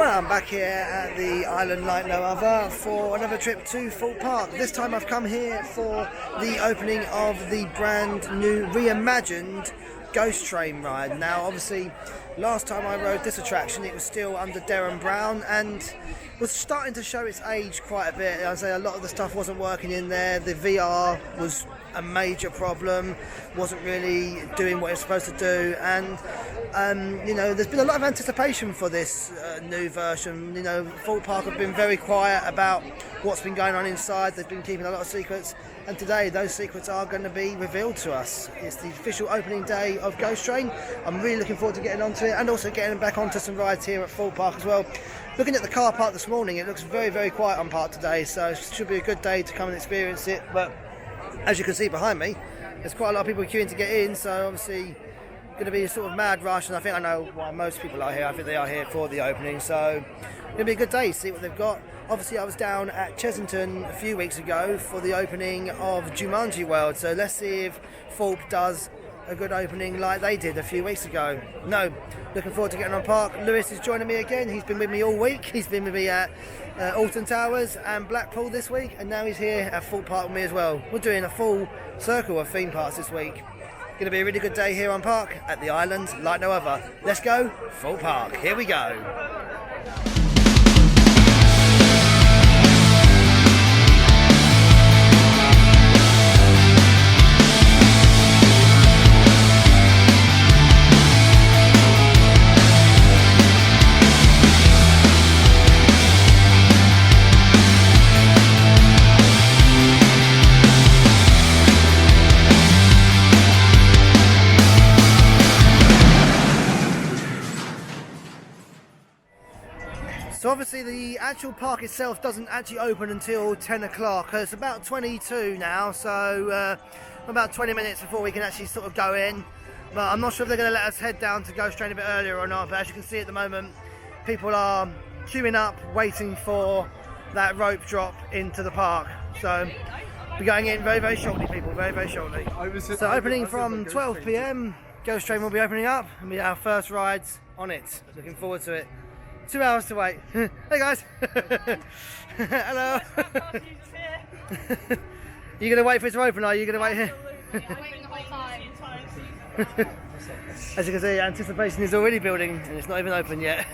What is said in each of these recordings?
Well, I'm back here at the island like no other for another trip to Thorpe Park. This time I've come here for the opening of the brand new reimagined Ghost Train ride. Now obviously last time I rode this attraction it was still under Darren Brown and was starting to show its age quite a bit. I'd say a lot of the stuff wasn't working in there. The VR was a major problem, wasn't really doing what it was supposed to do, and you know, there's been a lot of anticipation for this new version. You know, Thorpe Park have been very quiet about what's been going on inside. They've been keeping a lot of secrets, and today those secrets are going to be revealed to us. It's the official opening day of Ghost Train. I'm really looking forward to getting onto it and also getting back onto some rides here at Thorpe Park as well. Looking at the car park this morning, it looks very, very quiet on park today, so it should be a good day to come and experience it. But as you can see behind me, there's quite a lot of people queuing to get in, so obviously going to be a sort of mad rush, and I think I know why most people are here. I think they are here for the opening, so it's going to be a good day to see what they've got. Obviously I was down at Chesington a few weeks ago for the opening of Jumanji World, so let's see if Thorpe does a good opening like they did a few weeks ago. No, looking forward to getting on park. Lewis is joining me again. He's been with me all week. He's been with me at Alton Towers and Blackpool this week, and now he's here at Thorpe Park with me as well. We're doing a full circle of theme parks this week. Going to be a really good day here on park at the island like no other. Let's go Thorpe Park. Here we go. So obviously the actual park itself doesn't actually open until 10 o'clock. It's about 22 now, so about 20 minutes before we can actually sort of go in. But I'm not sure if they're going to let us head down to Ghost Train a bit earlier or not, but as you can see at the moment, people are queuing up, waiting for that rope drop into the park. So we're going in very, very shortly, people, very, very shortly. So opening from 12 PM, Ghost Train will be opening up, and we have our first rides on it. Looking forward to it. 2 hours to wait. Hey guys. Hello. You gonna wait for it to open, or are you gonna wait here? Waiting the whole time. As you can see, anticipation is already building and it's not even open yet.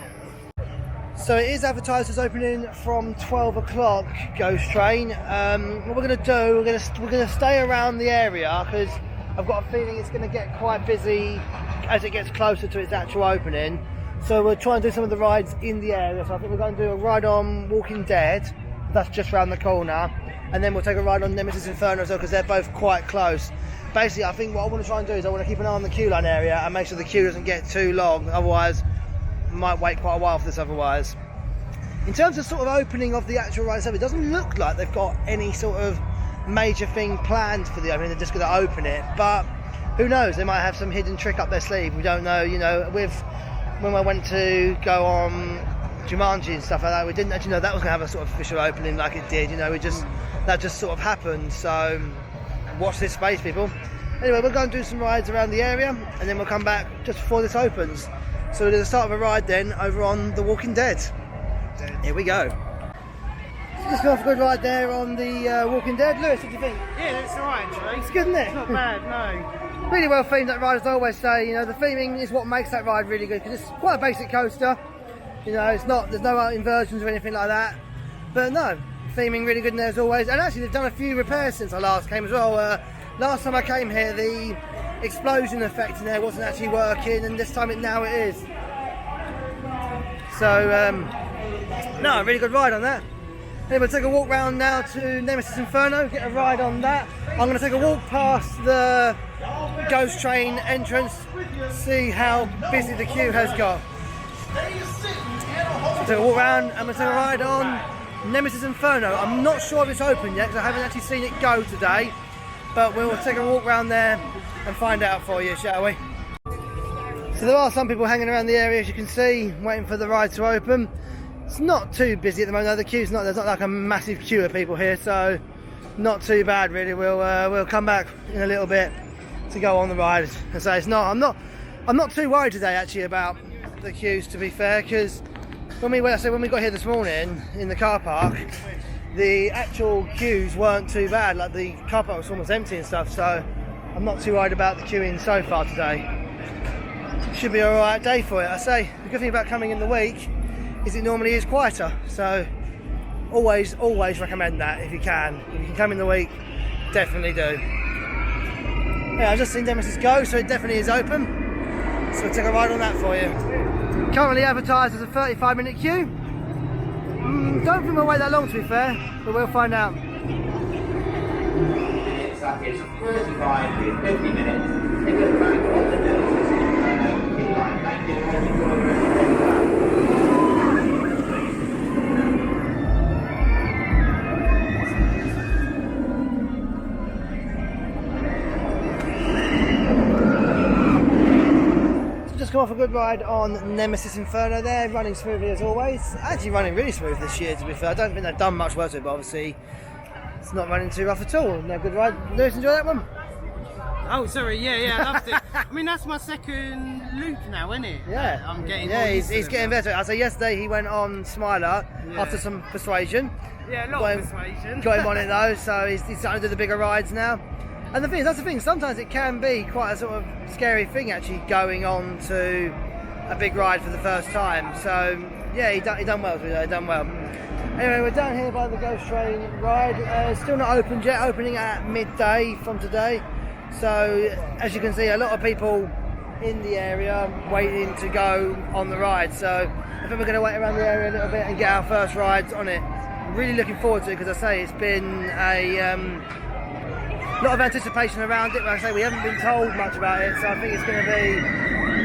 So it is advertised as opening from 12 o'clock, Ghost Train. What we're gonna do, we're gonna stay around the area because I've got a feeling it's gonna get quite busy as it gets closer to its actual opening. So we'll try and do some of the rides in the area. So I think we're going to do a ride on Walking Dead, that's just around the corner, and then we'll take a ride on Nemesis Inferno as well because they're both quite close. Basically I think what I want to try and do is I want to keep an eye on the queue line area and make sure the queue doesn't get too long, otherwise I might wait quite a while for this otherwise. In terms of sort of opening of the actual ride itself, it doesn't look like they've got any sort of major thing planned for the opening. They're just going to open it, but who knows, they might have some hidden trick up their sleeve. We don't know. You know, when I went to go on Jumanji and stuff like that, we didn't actually know that was going to have a sort of official opening like it did. You know, that just sort of happened. So watch this space, people. Anyway, we're going to do some rides around the area, and then we'll come back just before this opens. So we're going to start of a ride then over on The Walking Dead. Here we go. So just got a good ride there on the Walking Dead. Lewis, what do you think? Yeah, that's alright actually. It's good, isn't it? It's not bad, no. Really well themed, that ride, as I always say. You know, the theming is what makes that ride really good because it's quite a basic coaster. You know, there's no inversions or anything like that. But no, theming really good in there as always. And actually, they've done a few repairs since I last came as well. Last time I came here, the explosion effect in there wasn't actually working, and this time now it is. So, no, really good ride on that. Then we'll take a walk round now to Nemesis Inferno, get a ride on that. I'm going to take a walk past the Ghost Train entrance, see how busy the queue has got. So take a walk around and we'll take a ride on Nemesis Inferno. I'm not sure if it's open yet because I haven't actually seen it go today, but we'll take a walk around there and find out for you, shall we? So there are some people hanging around the area, as you can see, waiting for the ride to open. It's not too busy at the moment, though. There's not like a massive queue of people here, so not too bad really. We'll come back in a little bit to go on the ride. And so I'm not too worried today actually about the queues, to be fair, because when we got here this morning in the car park, the actual queues weren't too bad. Like the car park was almost empty and stuff, so I'm not too worried about the queuing so far today. Should be an alright day for it. I say the good thing about coming in the week is it normally is quieter, so always recommend that if you can. If you can come in the week, definitely do. Yeah, I've just seen Nemesis go, so it definitely is open. So we'll take a ride on that for you. Currently advertised as a 35-minute queue. Don't think we'll wait that long, to be fair, but we'll find out. It's 35 to 50 minutes. Take a back on the notice. Thank you. Just come off a good ride on Nemesis Inferno there, running smoothly as always. Actually running really smooth this year, to be fair. I don't think they've done much work to it, but obviously it's not running too rough at all. No, good ride. Lewis, enjoy that one? Oh, sorry, yeah, I loved it. I mean, that's my second loop now, isn't it? Yeah. I'm getting yeah, more he's used to getting it better. I say yesterday he went on Smiler after some persuasion. now. Yeah, a lot of persuasion. Got him on it though, so he's starting to do the bigger rides now. And the thing is, that's the thing, sometimes it can be quite a sort of scary thing actually going on to a big ride for the first time. So yeah, he done well today, done well. Anyway, we're down here by the Ghost Train ride. Still not opened yet, opening at midday from today. So as you can see, a lot of people in the area waiting to go on the ride. So I think we're going to wait around the area a little bit and get our first rides on it. Really looking forward to it because I say it's been a lot of anticipation around it. Like I say, we haven't been told much about it, so I think it's going to be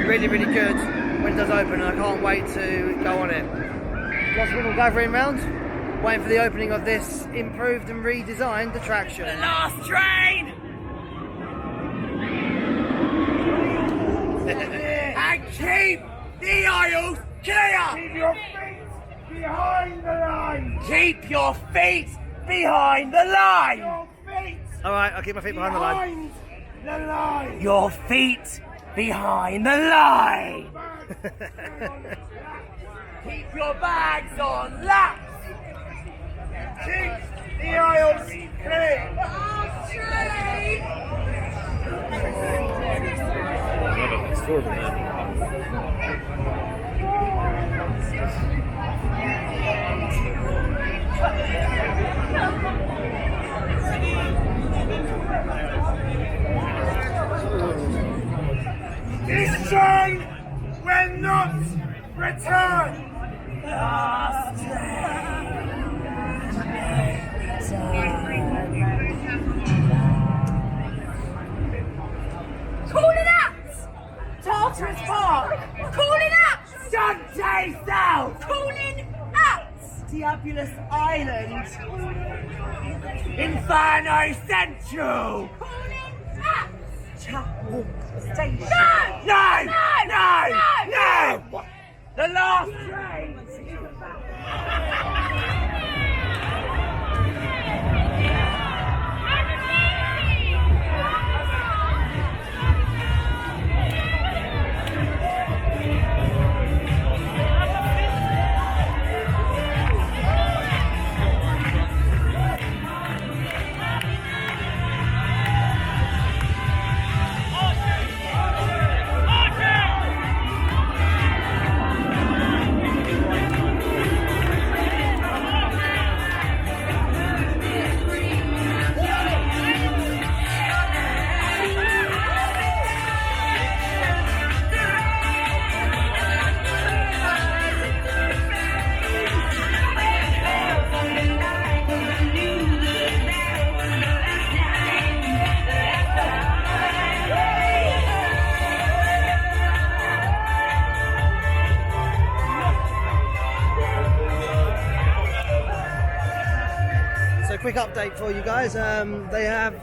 really good when it does open, and I can't wait to go on it. Lots of people gathering round, waiting for the opening of this improved and redesigned attraction. The last train! And keep the aisles clear! Keep your feet behind the line! Keep your feet behind the line! Your feet Alright, I'll keep my feet behind the line. the line! Your feet behind the line! Keep your bags on laps! Keep the aisles clear! Last train! This train will not return! Last train! Calling out! Thorpe Park! Calling out! Sunday South! Calling out! Diabulous Island! Inferno Central! Calling out! Chapel Station! No! No! The last train! Quick update for you guys. They have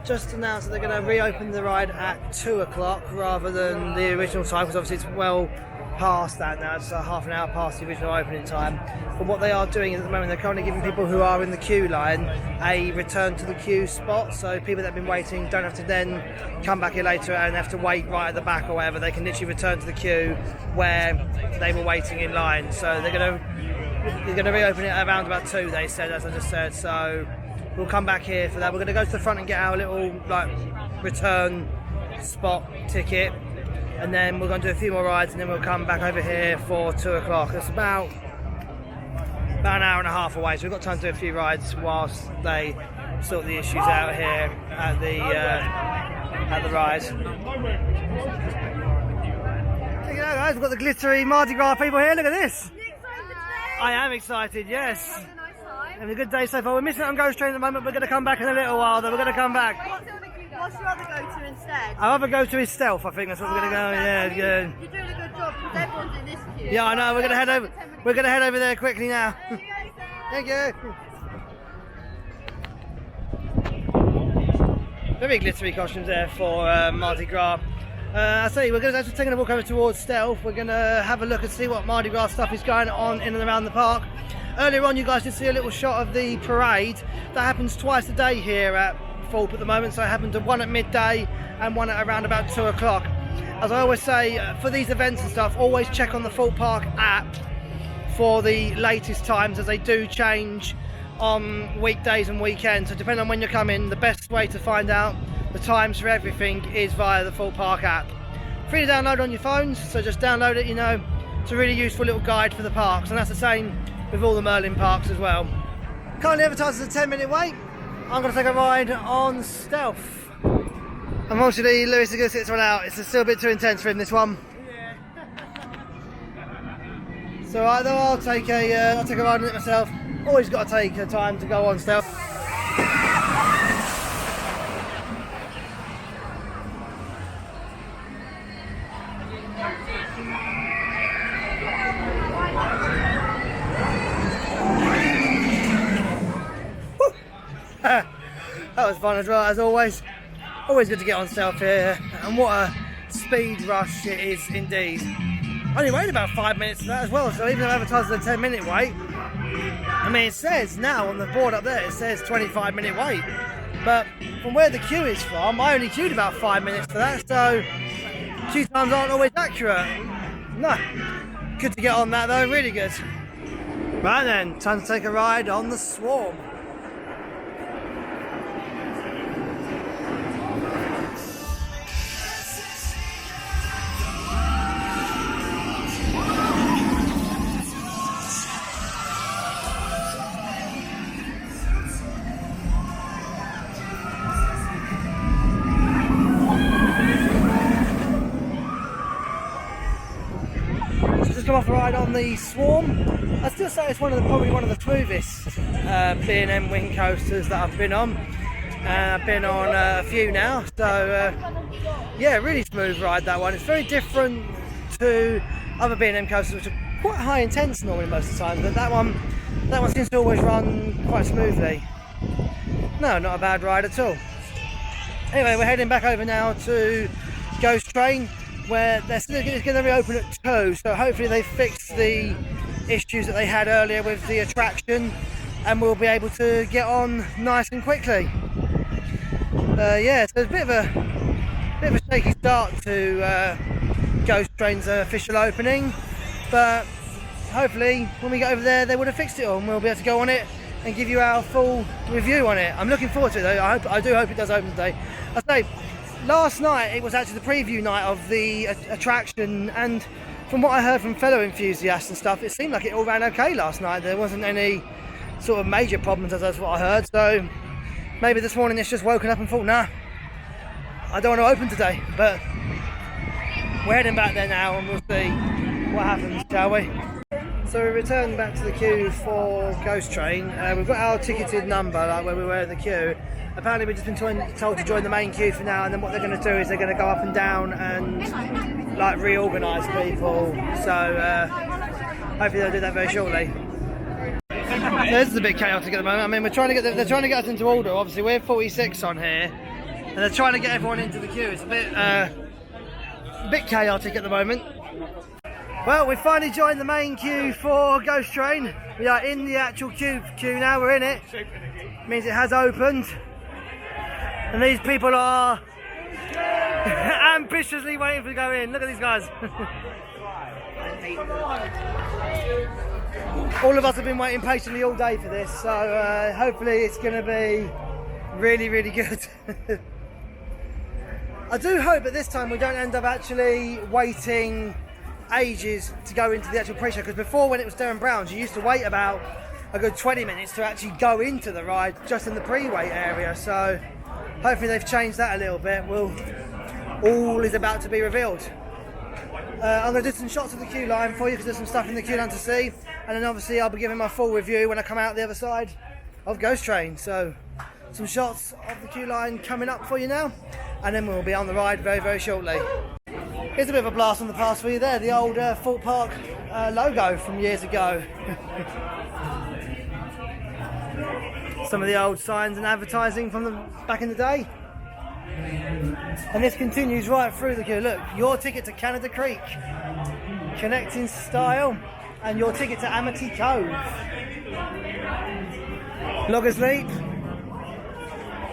just announced that they're going to reopen the ride at 2 o'clock rather than the original time, because obviously it's well past that now. It's half an hour past the original opening time. But what they are doing is at the moment they're currently giving people who are in the queue line a return to the queue spot. So people that have been waiting don't have to then come back here later and have to wait right at the back or whatever. They can literally return to the queue where they were waiting in line. So they're going to reopen it around about 2, they said, as I just said. So we'll come back here for that. We're going to go to the front and get our little return spot ticket, and then we're going to do a few more rides, and then we'll come back over here for 2 o'clock. It's about an hour and a half away, so we've got time to do a few rides whilst they sort the issues out here at the ride. Check it out, guys, we've got the glittery Mardi Gras people here. Look at this. I am excited, yes. Having a good day so far. We're missing out on Ghost Train at the moment. We're going to come back in a little while, though. We're going to come back. What's your other go-to instead? Our other go-to is Stealth. I think that's what we're going to go. Yeah, good. You're doing a good job because everyone's in this queue. Yeah, I know. We're going to head over. We're going to head over there quickly now. Thank you. Very glittery costumes there for Mardi Gras. I say we're going to taking a walk over towards Stealth. We're going to have a look and see what Mardi Gras stuff is going on in and around the park. Earlier on, you guys did see a little shot of the parade. That happens twice a day here at Thorpe at the moment. So it happened to one at midday and one at around about 2 o'clock. As I always say, for these events and stuff, always check on the Thorpe Park app for the latest times, as they do change on weekdays and weekends. So depending on when you're coming, the best way to find out the times for everything is via the Thorpe Park app. Free to download on your phones, so just download it. You know, it's a really useful little guide for the parks, and that's the same with all the Merlin parks as well. Currently advertised as a 10-minute wait. I'm going to take a ride on Stealth. Unfortunately, Lewis is going to sit this one out. It's still a bit too intense for him, this one. Yeah. So either I'll take a ride on it myself. Always got to take time to go on Stealth. That was fun as well, as always. Always good to get on Stealth here, and what a speed rush it is indeed. Only waited about 5 minutes for that as well, so even though advertised as a 10-minute wait, I mean, it says now on the board up there, it says 25-minute wait, but from where the queue is from, I only queued about 5 minutes for that, so queue times aren't always accurate. No, good to get on that though, really good. Right then, time to take a ride on the Swarm. Come off a ride on the Swarm. I'd still say it's probably one of the smoothest B&M wing coasters that I've been on. I've been on a few now, so yeah, really smooth ride, that one. It's very different to other B&M coasters, which are quite high intense normally most of the time, but that one seems to always run quite smoothly. No, not a bad ride at all. Anyway, we're heading back over now to Ghost Train, where they're still going to reopen at 2, so hopefully they fixed the issues that they had earlier with the attraction, and we'll be able to get on nice and quickly. Yeah, so it's a bit of a shaky start to Ghost Train's official opening, but hopefully when we get over there they would have fixed it all and we'll be able to go on it and give you our full review on it. I'm looking forward to it though. I do hope it does open today. I say, last night it was actually the preview night of the attraction, and from what I heard from fellow enthusiasts and stuff, it seemed like it all ran okay last night. There wasn't any sort of major problems, as that's what I heard, so maybe this morning it's just woken up and thought, nah, I don't want to open today, but we're heading back there now and we'll see what happens, shall we? So we returned back to the queue for Ghost Train. We've got our ticketed number, like where we were in the queue. Apparently we've just been told to join the main queue for now, and then what they're going to do is they're going to go up and down and like reorganise people. So hopefully they'll do that very shortly. This is a bit chaotic at the moment. I mean, they're trying to get us into order. Obviously, we're 46 on here, and they're trying to get everyone into the queue. It's a bit chaotic at the moment. Well, we finally joined the main queue for Ghost Train. We are in the actual queue now, we're in it. Means it has opened. And these people are ambitiously waiting to go in. Look at these guys. All of us have been waiting patiently all day for this, so hopefully it's going to be really, really good. I do hope that this time we don't end up actually waiting ages to go into the actual pre-show, because before, when it was Darren Brown's, you used to wait about a good 20 minutes to actually go into the ride just in the pre-wait area, so hopefully they've changed that a little bit. All is about to be revealed. I'm going to do some shots of the queue line for you because there's some stuff in the queue line to see, and then obviously I'll be giving my full review when I come out the other side of Ghost Train. So some shots of the queue line coming up for you now, and then we'll be on the ride very, very shortly. Here's a bit of a blast from the past for you there, the old Thorpe Park logo from years ago. Some of the old signs and advertising from back in the day. And this continues right through the queue. Look, your ticket to Canada Creek, Connecting Style, and your ticket to Amity Cove. Loggers Leap,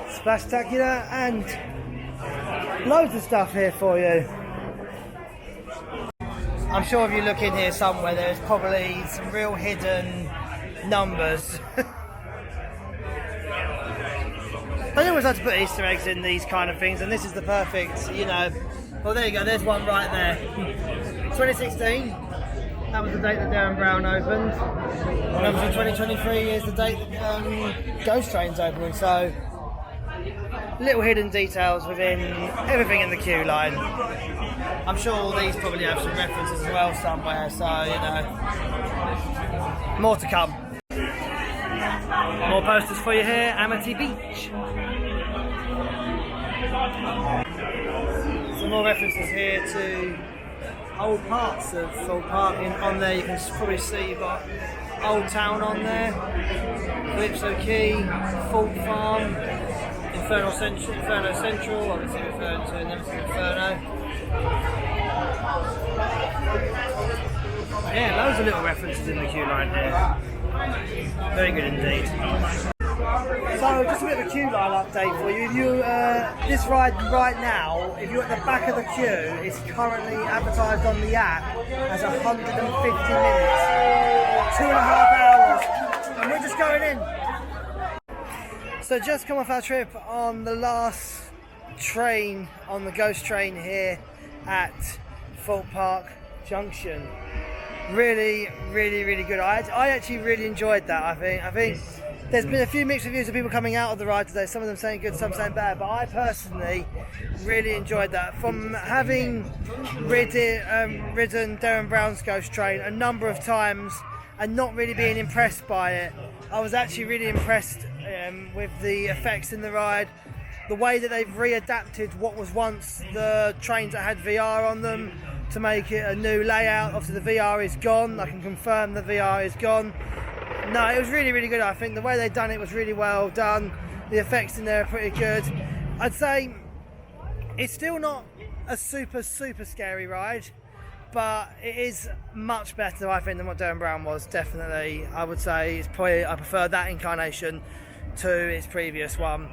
Splashtacular, and loads of stuff here for you. I'm sure if you look in here somewhere, there's probably some real hidden numbers. I always like to put Easter eggs in these kind of things, and this is the perfect, you know. Well, there you go, there's one right there. 2016, that was the date that Darren Brown opened. And obviously 2023 is the date that Ghost Train's opening, so little hidden details within everything in the queue line. I'm sure all these probably have some references as well somewhere, so, you know, more to come. More posters for you here, Amity Beach. Some more references here to old parts of Thorpe Park. On there you can probably see you've got Old Town on there, Calypso Quay, Thorpe Farm, Inferno Central, obviously referring to Nemesis Inferno. Yeah, loads of little references in the queue line here. Very good indeed. So just a bit of a queue line update for you. If you this ride right now, if you're at the back of the queue, it's currently advertised on the app as 150 minutes, 2.5 hours, and we're just going in. So just come off our trip on the last train on the Ghost Train here at Thorpe Park Junction. Really, really, really good. I actually really enjoyed that. I think there's been a few mixed reviews of people coming out of the ride today. Some of them saying good, some saying bad. But I personally really enjoyed that. From having ridden Darren Brown's Ghost Train a number of times and not really being impressed by it, I was actually really impressed with the effects in the ride. The way that they've readapted what was once the trains that had VR on them to make it a new layout. Obviously the VR is gone. I can confirm the VR is gone. No, it was really, really good. I think the way they've done it was really well done. The effects in there are pretty good. I'd say it's still not a super, super scary ride, but it is much better, I think, than what Darren Brown was. Definitely, I would say it's probably, I prefer that incarnation to its previous one.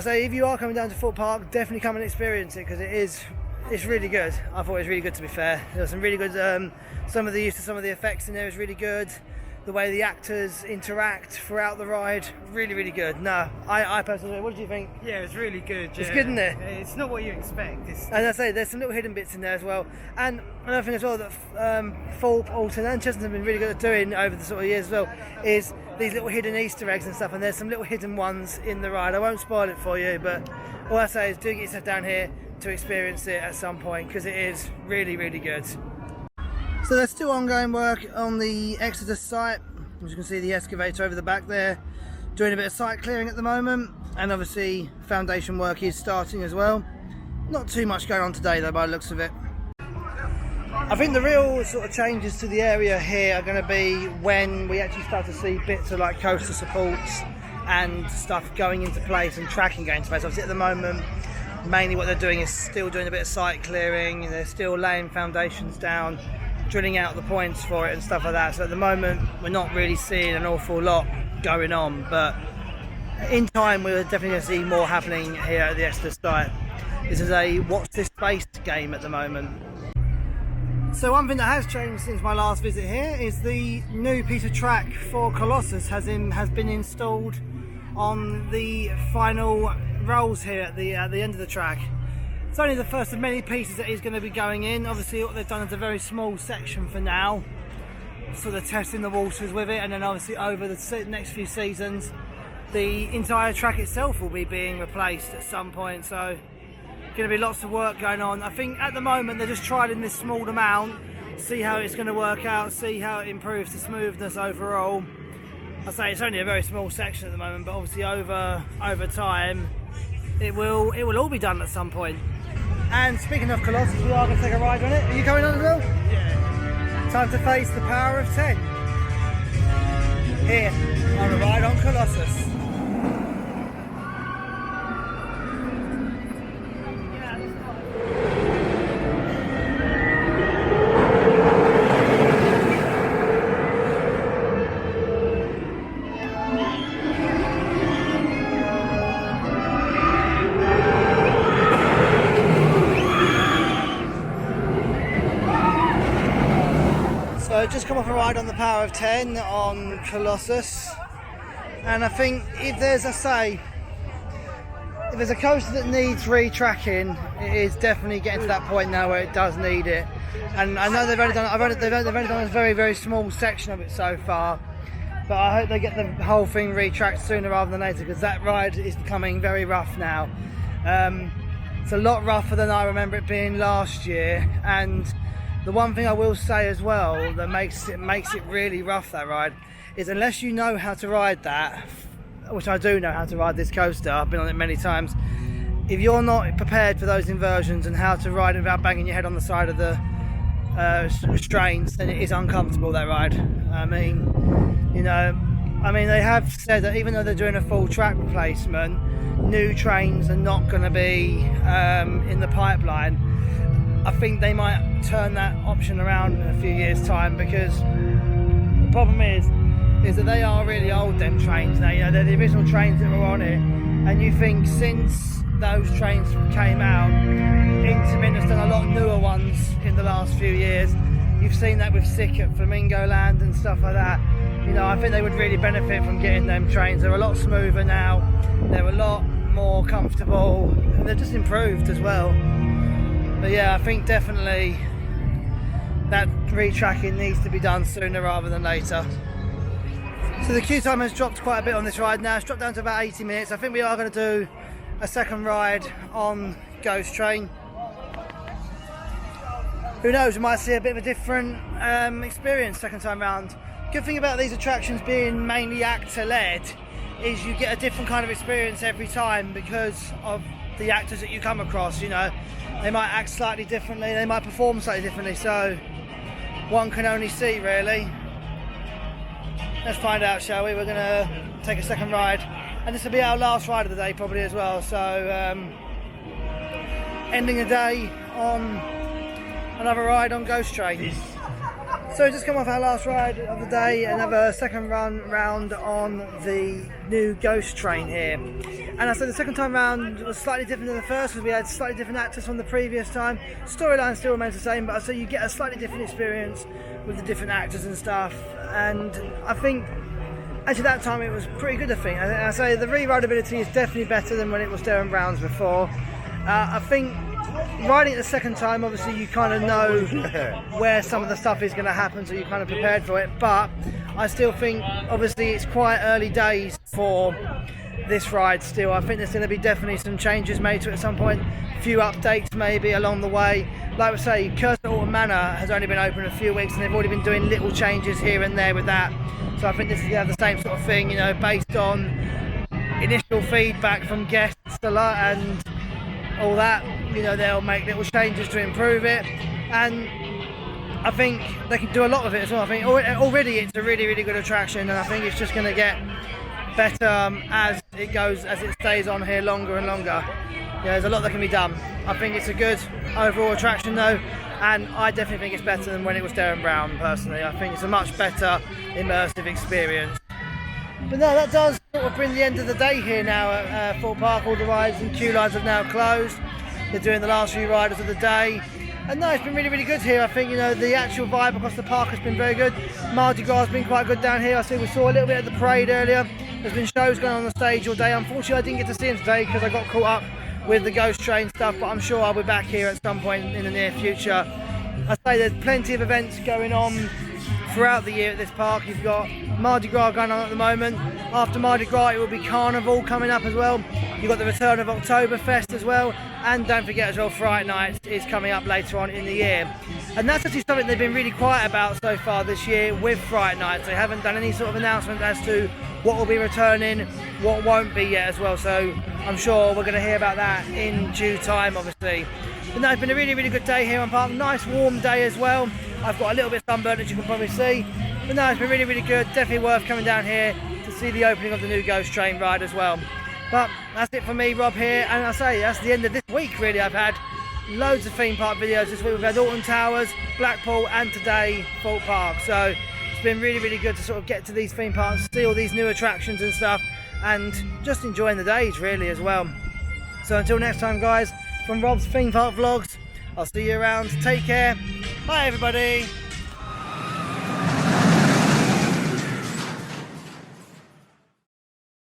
So if you are coming down to Thorpe Park, definitely come and experience it, because it's really good. I thought it was really good, to be fair. There was some really good, some of the use of some of the effects in there is really good. The way the actors interact throughout the ride, really, really good. No, I personally, what did you think? Yeah, it's really good. It's good, isn't it? It's not what you expect. As I say, there's some little hidden bits in there as well. And another thing as well that Thorpe, Alton and Cheston have been really good at doing over the sort of years as well is these little hidden Easter eggs and stuff, and there's some little hidden ones in the ride. I won't spoil it for you, but all I say is do get yourself down here to experience it at some point, because it is really, really good. So there's still ongoing work on the Exodus site. As you can see, the excavator over the back there doing a bit of site clearing at the moment, and obviously foundation work is starting as well. Not too much going on today though, by the looks of it. I think the real sort of changes to the area here are going to be when we actually start to see bits of like coaster supports and stuff going into place and tracking going into place. Obviously at the moment, mainly what they're doing is still doing a bit of site clearing. They're still laying foundations down drilling out the points for it and stuff like that. So at the moment, we're not really seeing an awful lot going on, but in time, we're definitely going to see more happening here at the Exeter site. This is a watch this space game at the moment. So one thing that has changed since my last visit here is the new piece of track for Colossus has been installed on the final rolls here at the end of the track. It's only the first of many pieces that is going to be going in. Obviously what they've done is a very small section for now, sort of testing the waters with it, and then obviously over the next few seasons the entire track itself will be being replaced at some point. So going to be lots of work going on. I think at the moment they're just trialing this small amount, see how it's going to work out, see how it improves the smoothness overall. I say it's only a very small section at the moment, but obviously over time it will all be done at some point. And speaking of Colossus, we are going to take a ride on it. Are you going on as well? Yeah. Time to face the power of 10 here on a ride on Colossus. So just come off a ride on the Power of 10 on Colossus, and I think if there's a coaster that needs retracking, it is definitely getting to that point now where it does need it. And I know they've only done a very, very small section of it so far, but I hope they get the whole thing retracked sooner rather than later, because that ride is becoming very rough now. It's a lot rougher than I remember it being last year, and the one thing I will say as well that makes it really rough, that ride, is unless you know how to ride that, which I do know how to ride this coaster, I've been on it many times, if you're not prepared for those inversions and how to ride it without banging your head on the side of the restraints, then it is uncomfortable, that ride. I mean, they have said that even though they're doing a full track replacement, new trains are not going to be in the pipeline. I think they might turn that option around in a few years' time, because the problem is that they are really old, them trains now. They're the original trains that were on it, and you think since those trains came out, Intamin has done a lot newer ones in the last few years. You've seen that with Sick at Flamingo Land and stuff like that. I think they would really benefit from getting them trains. They're a lot smoother now, they're a lot more comfortable, and they're just improved as well. But yeah, I think definitely that retracking needs to be done sooner rather than later. So the queue time has dropped quite a bit on this ride now. It's dropped down to about 80 minutes. I think we are going to do a second ride on Ghost Train. Who knows, we might see a bit of a different experience second time round. Good thing about these attractions being mainly actor led is you get a different kind of experience every time because of the actors that you come across. They might act slightly differently, they might perform slightly differently, so one can only see, really. Let's find out, shall we? We're going to take a second ride, and this will be our last ride of the day probably as well, so ending the day on another ride on Ghost Train. So just come off our last ride of the day, another second round on the new Ghost Train here. And I said the second time round was slightly different than the first because we had slightly different actors from the previous time. Storyline still remains the same, but I say you get a slightly different experience with the different actors and stuff. And I think actually that time it was pretty good. I say the re-rideability is definitely better than when it was Darren Brown's before. I think riding it the second time, obviously you kind of know where some of the stuff is going to happen, so you're kind of prepared for it, but I still think obviously it's quite early days for this ride still. I think there's going to be definitely some changes made to it at some point, a few updates maybe along the way. Like we say, Cursed Alton Manor has only been open a few weeks and they've already been doing little changes here and there with that, so I think this is the same sort of thing, based on initial feedback from guests a lot and all that. They'll make little changes to improve it, and I think they can do a lot of it as well. I think already it's a really, really good attraction, and I think it's just going to get better as it stays on here longer and longer. There's a lot that can be done. I think it's a good overall attraction though, and I definitely think it's better than when it was Darren Brown. Personally, I think it's a much better immersive experience. But no, that does sort of bring the end of the day here now at Thorpe Park. All the rides and queue lines have now closed. They're doing the last few riders of the day. And no, it's been really, really good here. I think, you know, the actual vibe across the park has been very good. Mardi Gras has been quite good down here. I see we saw a little bit of the parade earlier. There's been shows going on the stage all day. Unfortunately, I didn't get to see them today because I got caught up with the ghost train stuff, but I'm sure I'll be back here at some point in the near future. I say there's plenty of events going on throughout the year at this park. You've got Mardi Gras going on at the moment. After Mardi Gras it will be Carnival coming up as well. You've got the return of Oktoberfest as well, and don't forget as well, Fright Night is coming up later on in the year. And that's actually something they've been really quiet about so far this year with Fright Nights. They haven't done any sort of announcement as to what will be returning, what won't be yet as well, so I'm sure we're going to hear about that in due time, obviously. But no, it's been a really, really good day here on Park. Nice warm day as well. I've got a little bit sunburned, as you can probably see. But no, it's been really, really good. Definitely worth coming down here to see the opening of the new Ghost Train ride as well. But that's it for me, Rob, here. And I say, that's the end of this week, really. I've had loads of theme park videos this week. We've had Alton Towers, Blackpool, and today, Thorpe Park. So it's been really, really good to sort of get to these theme parks, see all these new attractions and stuff, and just enjoying the days, really, as well. So until next time, guys, from Rob's Theme Park Vlogs, I'll see you around. Take care. Bye, everybody.